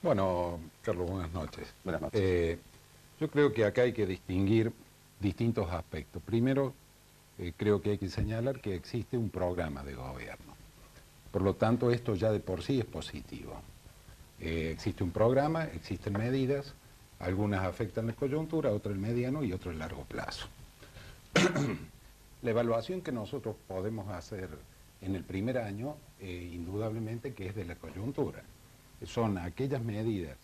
Bueno, Carlos, buenas noches. Buenas noches. Yo creo que acá hay que distinguir distintos aspectos. Primero, creo que hay que señalar que existe un programa de gobierno. Por lo tanto, esto ya de por sí es positivo. Existe un programa, existen medidas, algunas afectan la coyuntura, otras el mediano y otras el largo plazo. La evaluación que nosotros podemos hacer en el primer año, indudablemente que es de la coyuntura. Son aquellas medidas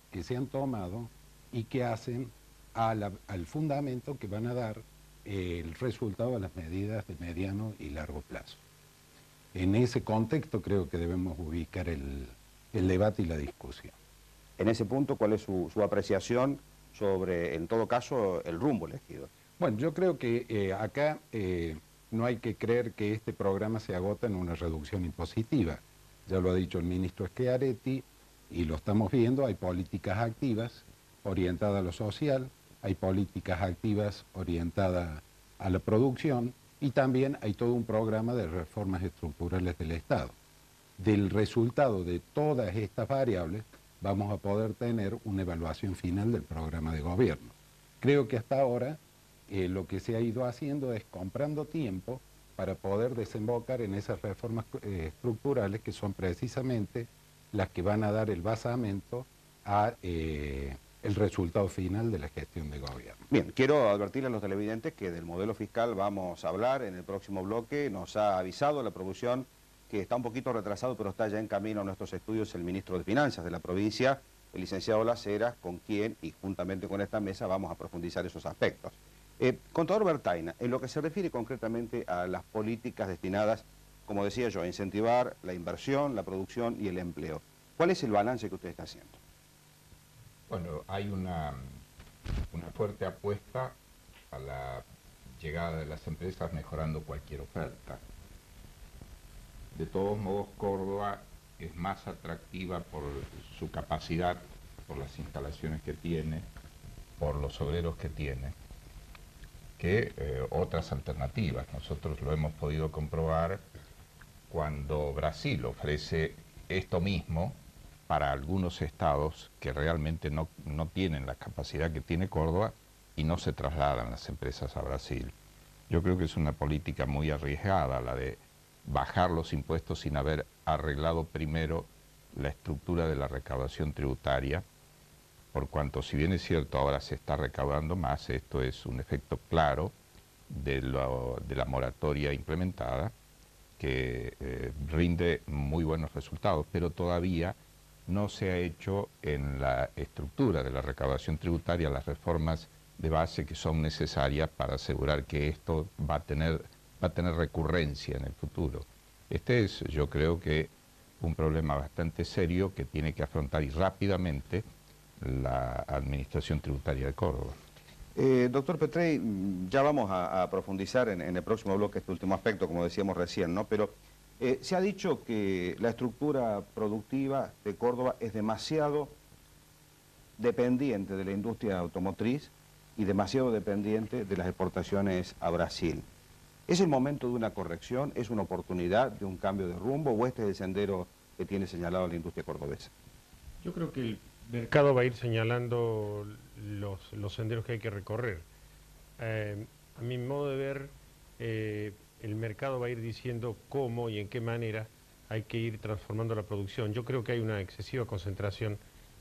que se han tomado y que hacen al fundamento que van a dar el resultado de las medidas de mediano y largo plazo. En ese contexto creo que debemos ubicar el debate y la discusión. En ese punto, ¿cuál es su apreciación sobre, en todo caso, el rumbo elegido? Bueno, yo creo que acá no hay que creer que este programa se agota en una reducción impositiva. Ya lo ha dicho el ministro Schiaretti y lo estamos viendo, hay políticas activas orientadas a lo social, hay políticas activas orientadas a la producción y también hay todo un programa de reformas estructurales del Estado. Del resultado de todas estas variables vamos a poder tener una evaluación final del programa de gobierno. Creo que hasta ahora lo que se ha ido haciendo es comprando tiempo para poder desembocar en esas reformas estructurales que son precisamente las que van a dar el basamento a el resultado final de la gestión de gobierno. Bien, quiero advertirle a los televidentes que del modelo fiscal vamos a hablar en el próximo bloque. Nos ha avisado la producción que está un poquito retrasado, pero está ya en camino a nuestros estudios el ministro de Finanzas de la provincia, el licenciado Las Heras, con quien y juntamente con esta mesa vamos a profundizar esos aspectos. Contador Bertaina, en lo que se refiere concretamente a las políticas destinadas, como decía yo, a incentivar la inversión, la producción y el empleo, ¿cuál es el balance que usted está haciendo? Bueno, hay una fuerte apuesta a la llegada de las empresas mejorando cualquier oferta. De todos modos, Córdoba es más atractiva por su capacidad, por las instalaciones que tiene, por los obreros que tiene, que otras alternativas. Nosotros lo hemos podido comprobar cuando Brasil ofrece esto mismo para algunos estados que realmente no tienen la capacidad que tiene Córdoba y no se trasladan las empresas a Brasil. Yo creo que es una política muy arriesgada la de bajar los impuestos sin haber arreglado primero la estructura de la recaudación tributaria, por cuanto, si bien es cierto, ahora se está recaudando más, esto es un efecto claro de la moratoria implementada, que rinde muy buenos resultados, pero todavía no se ha hecho en la estructura de la recaudación tributaria las reformas de base que son necesarias para asegurar que esto va a tener recurrencia en el futuro. Este es, yo creo que, un problema bastante serio que tiene que afrontar y rápidamente la Administración Tributaria de Córdoba. Doctor Petrey, ya vamos a profundizar en el próximo bloque este último aspecto, como decíamos recién, ¿no? Pero se ha dicho que la estructura productiva de Córdoba es demasiado dependiente de la industria automotriz y demasiado dependiente de las exportaciones a Brasil. ¿Es el momento de una corrección? ¿Es una oportunidad de un cambio de rumbo? ¿O este es el sendero que tiene señalado la industria cordobesa? Yo creo que el mercado va a ir señalando los senderos que hay que recorrer. A mi modo de ver, el mercado va a ir diciendo cómo y en qué manera hay que ir transformando la producción. Yo creo que hay una excesiva concentración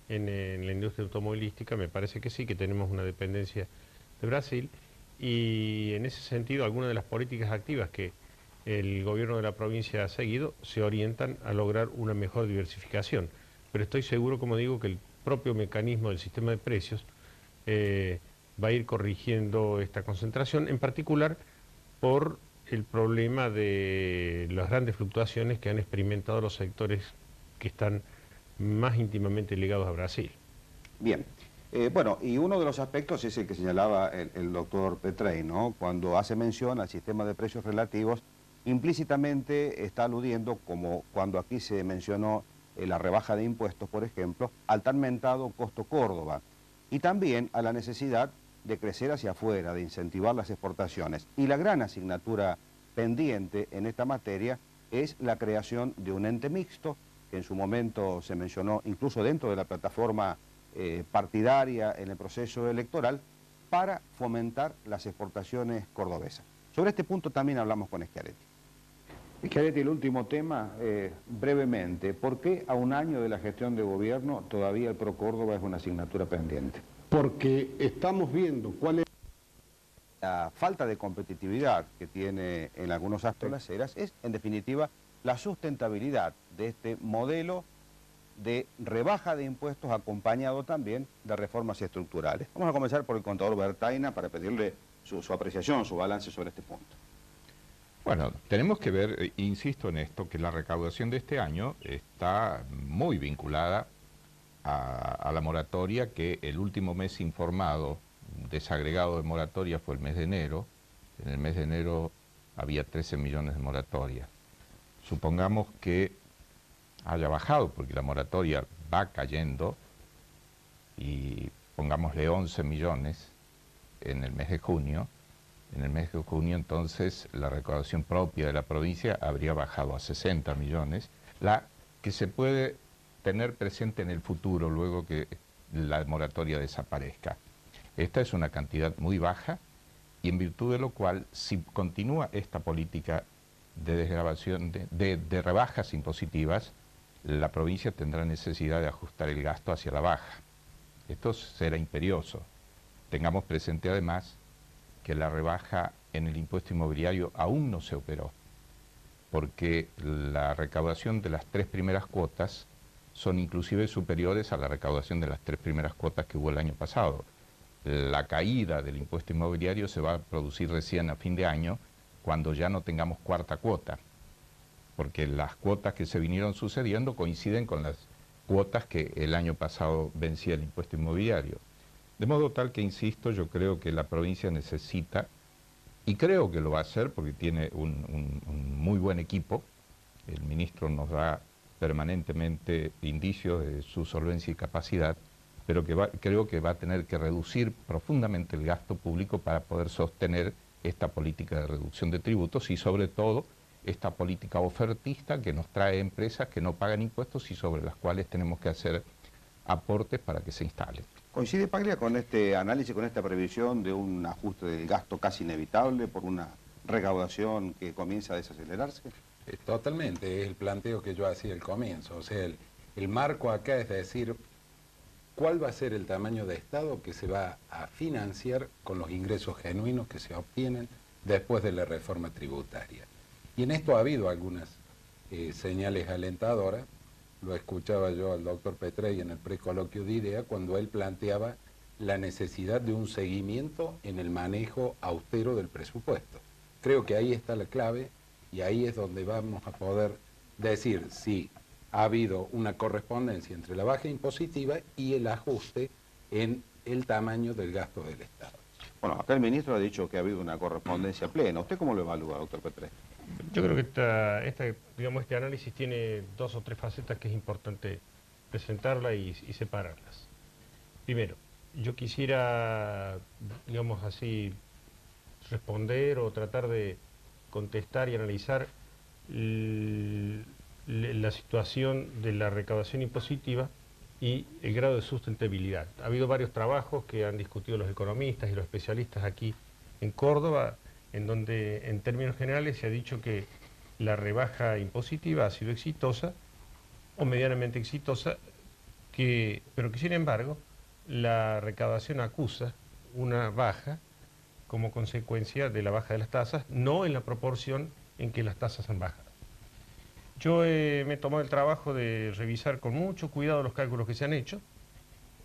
en la industria automovilística, me parece que sí, que tenemos una dependencia de Brasil, y en ese sentido algunas de las políticas activas que el gobierno de la provincia ha seguido se orientan a lograr una mejor diversificación. Pero estoy seguro, como digo, que el propio mecanismo del sistema de precios va a ir corrigiendo esta concentración, en particular por el problema de las grandes fluctuaciones que han experimentado los sectores que están más íntimamente ligados a Brasil. Bien. Bueno, y uno de los aspectos es el que señalaba el doctor Petrey, ¿no? Cuando hace mención al sistema de precios relativos, implícitamente está aludiendo, como cuando aquí se mencionó la rebaja de impuestos, por ejemplo, al tan mentado costo Córdoba, y también a la necesidad de crecer hacia afuera, de incentivar las exportaciones. Y la gran asignatura pendiente en esta materia es la creación de un ente mixto que en su momento se mencionó incluso dentro de la plataforma partidaria en el proceso electoral, para fomentar las exportaciones cordobesas. Sobre este punto también hablamos con Schiaretti. Schiaretti, el último tema, brevemente, ¿por qué a un año de la gestión de gobierno todavía el Pro Córdoba es una asignatura pendiente? Porque estamos viendo cuál es La falta de competitividad que tiene en algunos actos las eras es, en definitiva, la sustentabilidad de este modelo de rebaja de impuestos acompañado también de reformas estructurales. Vamos a comenzar por el contador Bertaina para pedirle su apreciación, su balance sobre este punto. Bueno, tenemos que ver, insisto en esto, que la recaudación de este año está muy vinculada a la moratoria, que el último mes informado, desagregado de moratoria, fue el mes de enero. En el mes de enero había 13 millones de moratoria. Supongamos que haya bajado, porque la moratoria va cayendo, y pongámosle 11 millones en el mes de junio. En el mes de junio, entonces, la recaudación propia de la provincia habría bajado a 60 millones, la que se puede tener presente en el futuro, luego que la moratoria desaparezca. Esta es una cantidad muy baja, y en virtud de lo cual, si continúa esta política de desgravación, de rebajas impositivas, la provincia tendrá necesidad de ajustar el gasto hacia la baja. Esto será imperioso. Tengamos presente además que la rebaja en el impuesto inmobiliario aún no se operó, porque la recaudación de las 3 primeras cuotas son inclusive superiores a la recaudación de las 3 primeras cuotas que hubo el año pasado. La caída del impuesto inmobiliario se va a producir recién a fin de año, cuando ya no tengamos cuarta cuota, porque las cuotas que se vinieron sucediendo coinciden con las cuotas que el año pasado vencía el impuesto inmobiliario. De modo tal que, insisto, yo creo que la provincia necesita, y creo que lo va a hacer porque tiene un muy buen equipo. El ministro nos da permanentemente indicios de su solvencia y capacidad, pero creo que va a tener que reducir profundamente el gasto público para poder sostener esta política de reducción de tributos y, sobre todo, esta política ofertista que nos trae empresas que no pagan impuestos y sobre las cuales tenemos que hacer aportes para que se instalen. ¿Coincide, Paglia, con este análisis, con esta previsión de un ajuste del gasto casi inevitable por una recaudación que comienza a desacelerarse? Totalmente, es el planteo que yo hacía al comienzo. O sea, el marco acá es decir, ¿cuál va a ser el tamaño de Estado que se va a financiar con los ingresos genuinos que se obtienen después de la reforma tributaria? Y en esto ha habido algunas señales alentadoras. Lo escuchaba yo al doctor Petrey en el precoloquio de IDEA cuando él planteaba la necesidad de un seguimiento en el manejo austero del presupuesto. Creo que ahí está la clave y ahí es donde vamos a poder decir si ha habido una correspondencia entre la baja impositiva y el ajuste en el tamaño del gasto del Estado. Bueno, acá el ministro ha dicho que ha habido una correspondencia plena. ¿Usted cómo lo evalúa, doctor Petrey? Yo creo que este análisis tiene 2 o 3 facetas que es importante presentarla y separarlas. Primero, yo quisiera, digamos así, responder o tratar de contestar y analizar la situación de la recaudación impositiva y el grado de sustentabilidad. Ha habido varios trabajos que han discutido los economistas y los especialistas aquí en Córdoba, en donde en términos generales se ha dicho que la rebaja impositiva ha sido exitosa o medianamente exitosa, pero que sin embargo la recaudación acusa una baja como consecuencia de la baja de las tasas, no en la proporción en que las tasas han bajado. Yo me he tomado el trabajo de revisar con mucho cuidado los cálculos que se han hecho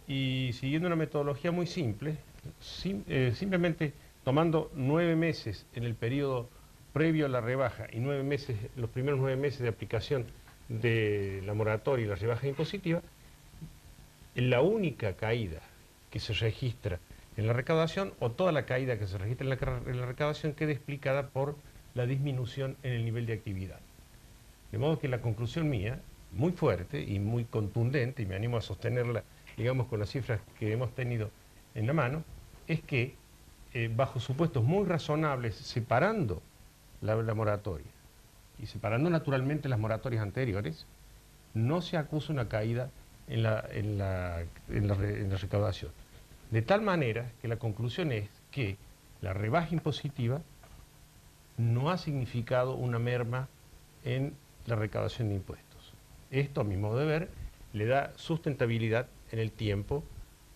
y siguiendo una metodología muy simple, simplemente tomando 9 meses en el periodo previo a la rebaja y 9 meses, los primeros 9 meses de aplicación de la moratoria y la rebaja impositiva, la única caída que se registra en la recaudación o toda la caída que se registra en la recaudación queda explicada por la disminución en el nivel de actividad. De modo que la conclusión mía, muy fuerte y muy contundente, y me animo a sostenerla, digamos, con las cifras que hemos tenido en la mano, es que bajo supuestos muy razonables, separando la moratoria y separando naturalmente las moratorias anteriores, no se acusa una caída en la recaudación. De tal manera que la conclusión es que la rebaja impositiva no ha significado una merma en la recaudación de impuestos. Esto, a mi modo de ver, le da sustentabilidad en el tiempo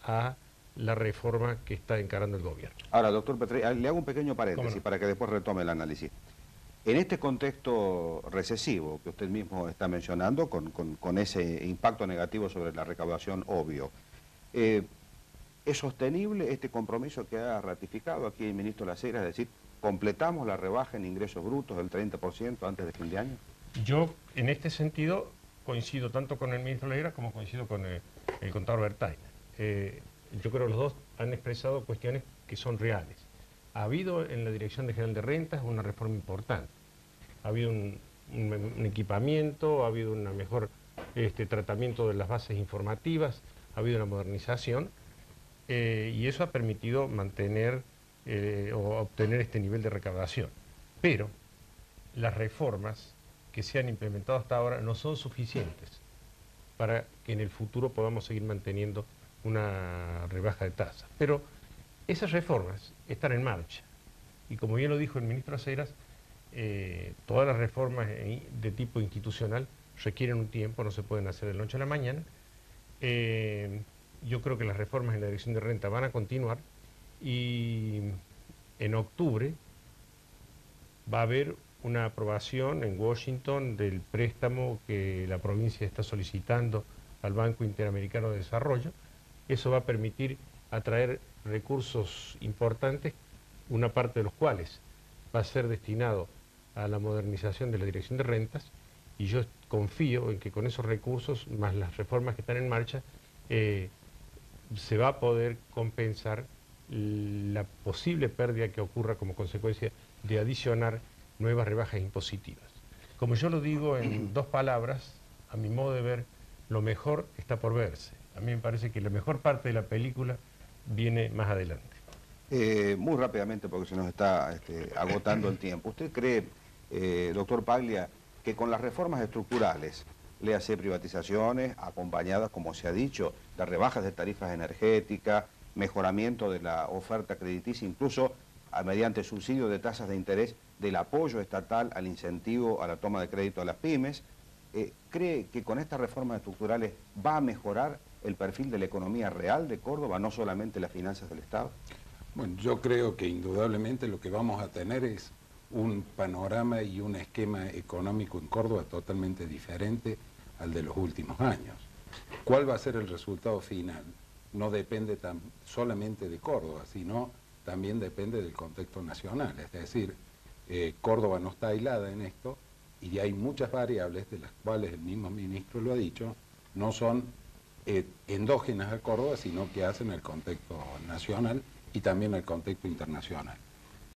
a la reforma que está encarando el gobierno. Ahora, doctor Petri, le hago un pequeño paréntesis para que después retome el análisis. En este contexto recesivo que usted mismo está mencionando, con ese impacto negativo sobre la recaudación obvio, ¿es sostenible este compromiso que ha ratificado aquí el ministro Las Heras, es decir, completamos la rebaja en ingresos brutos del 30% antes de fin de año? Yo, en este sentido, coincido tanto con el ministro Las Heras como coincido con el contador Bertaina. Yo creo que los dos han expresado cuestiones que son reales. Ha habido en la Dirección General de Rentas una reforma importante. Ha habido un equipamiento, ha habido un mejor tratamiento de las bases informativas, ha habido una modernización y eso ha permitido mantener o obtener este nivel de recaudación. Pero las reformas que se han implementado hasta ahora no son suficientes para que en el futuro podamos seguir manteniendo una rebaja de tasas. Pero esas reformas están en marcha y como bien lo dijo el ministro Las Heras, todas las reformas de tipo institucional requieren un tiempo, no se pueden hacer de la noche a la mañana. Yo creo que las reformas en la Dirección de Renta van a continuar y en octubre va a haber una aprobación en Washington del préstamo que la provincia está solicitando al Banco Interamericano de Desarrollo. Eso va a permitir atraer recursos importantes, una parte de los cuales va a ser destinado a la modernización de la Dirección de Rentas, y yo confío en que con esos recursos, más las reformas que están en marcha, se va a poder compensar la posible pérdida que ocurra como consecuencia de adicionar nuevas rebajas impositivas. Como yo lo digo en dos palabras, a mi modo de ver, lo mejor está por verse. A mí me parece que la mejor parte de la película viene más adelante. Muy rápidamente, porque se nos está agotando el tiempo. ¿Usted cree, doctor Paglia, que con las reformas estructurales, le hace privatizaciones acompañadas, como se ha dicho, de rebajas de tarifas energéticas, mejoramiento de la oferta crediticia, incluso mediante subsidio de tasas de interés, del apoyo estatal al incentivo a la toma de crédito a las pymes, cree que con estas reformas estructurales va a mejorar el perfil de la economía real de Córdoba, no solamente las finanzas del Estado? Bueno, yo creo que indudablemente lo que vamos a tener es un panorama y un esquema económico en Córdoba totalmente diferente al de los últimos años. ¿Cuál va a ser el resultado final? No depende solamente de Córdoba, sino también depende del contexto nacional. Es decir, Córdoba no está aislada en esto y hay muchas variables de las cuales el mismo ministro lo ha dicho, no son endógenas a Córdoba, sino que hacen el contexto nacional y también el contexto internacional.